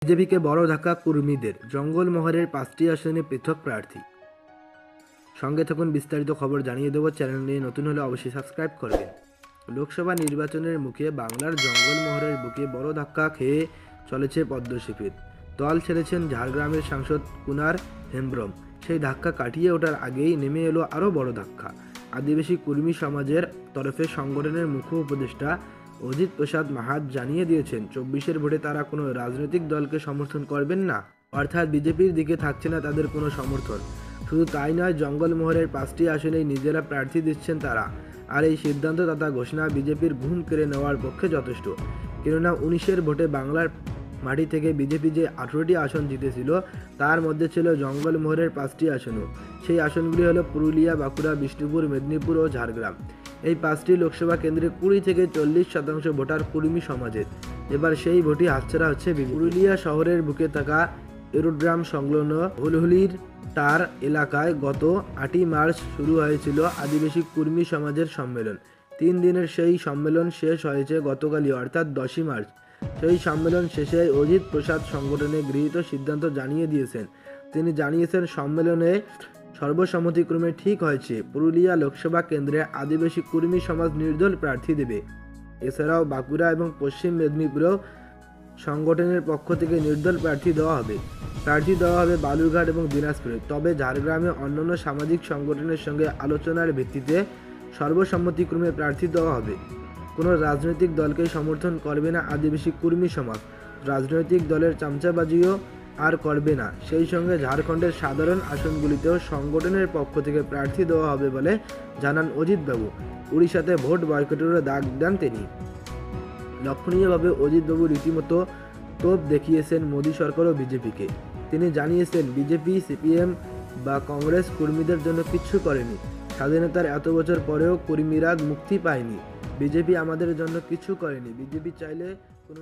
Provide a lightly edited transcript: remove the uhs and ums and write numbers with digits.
বিজেপিকে বড় ধাক্কা কর্মীদের, জঙ্গলমহলের 5টি আসনে পৃথক প্রার্থী। সঙ্গে থাকুন, বিস্তারিত খবর জানিয়ে দেব। চ্যানেলে নতুন হলে অবশ্যই সাবস্ক্রাইব করবেন। লোকসভা নির্বাচনের মুখে বাংলার জঙ্গলমহলের বুকে বড় ধাক্কা খেয়ে চলেছে পদ্ম শিবির। দল ছেড়েছেন ঝাড়গ্রামের সাংসদ কুনার হেমব্রম। সেই ধাক্কা কাটিয়ে ওঠার আগেই নেমে এলো আরও বড় ধাক্কা। আদিবাসী কর্মী সমাজের তরফে সংগঠনের মুখ্য উপদেষ্টা অজিত প্রসাদ মাহাত জানিয়ে দিয়েছেন, 24-এর ভোটে তারা কোনো রাজনৈতিক দলকে সমর্থন করবেন না, অর্থাৎ বিজেপির দিকে থাকছে না তাদের কোনো সমর্থন। শুধু তাই নয়, জঙ্গলমহলের 5টি আসনেই নিজেরা প্রার্থী দিচ্ছেন তারা। আর এই সিদ্ধান্ত তথা ঘোষণা বিজেপির ঘুম কেড়ে নেওয়ার পক্ষে যথেষ্ট। কেননা 19-এর ভোটে বাংলার মাটি থেকে বিজেপি যে 18টি আসন জিতেছিল, তার মধ্যে ছিল জঙ্গলমহলের 5টি আসনও। সেই আসনগুলি হলো পুরুলিয়া, বাঁকুড়া, বিষ্ণুপুর, মেদিনীপুর ও ঝাড়গ্রাম। এই 5টি লোকসভা কেন্দ্রে 20 থেকে 40% ভোটার কর্মী সমাজের। এবার সেই ভোটই হাতছাড়া হচ্ছে। পুরুলিয়া শহরের বুকে থাকা এরোড্রাম সংলগ্ন হুলহুলির টার এলাকায় গত 8ই মার্চ শুরু হয়েছিল আদিবাসী কর্মী সমাজের সম্মেলন। 3 দিনের সেই সম্মেলন শেষ হয়েছে গতকালই, অর্থাৎ 10ই মার্চ। সেই সম্মেলন শেষে অজিত প্রসাদ সংগঠনে গৃহীত সিদ্ধান্ত জানিয়ে দিয়েছেন। তিনি জানিয়েছেন, সম্মেলনে সর্বসম্মতিক্রমে ঠিক হয়েছে পুরুলিয়া লোকসভা কেন্দ্রে আদিবাসী কর্মী সমাজ নির্দল প্রার্থী দেবে। এছাড়াও বাঁকুড়া এবং পশ্চিম মেদিনীপুরেও সংগঠনের পক্ষ থেকে নির্দল প্রার্থী দেওয়া হবে বালুরঘাট এবং দিনাজপুরে। তবে ঝাড়গ্রামে অন্যান্য সামাজিক সংগঠনের সঙ্গে আলোচনার ভিত্তিতে সর্বসম্মতিক্রমে প্রার্থী দেওয়া হবে। কোনো রাজনৈতিক দলকে সমর্থন করবে না আদিবাসী কর্মী সমাজ, রাজনৈতিক দলের চামচাবাজিও আর করবে না। সেই সঙ্গে ঝাড়খণ্ডের সাধারণ আসনগুলিতেও সংগঠনের পক্ষ থেকে প্রার্থী দেওয়া হবে বলে জানান অজিতবাবু। উড়িষ্যাতে ভোট বয়কটেরও ডাক দেন তিনি। লক্ষণীয়ভাবে অজিতবাবু রীতিমতো তোপ দেখিয়েছেন মোদী সরকার ও বিজেপিকে। তিনি জানিয়েছেন, বিজেপি, সিপিএম বা কংগ্রেস কর্মীদের জন্য কিচ্ছু করেনি। স্বাধীনতার এত বছর পরেও কর্মীরা মুক্তি পায়নি। বিজেপি আমাদের জন্য কিছু করেনি। বিজেপি চাইলে কোনো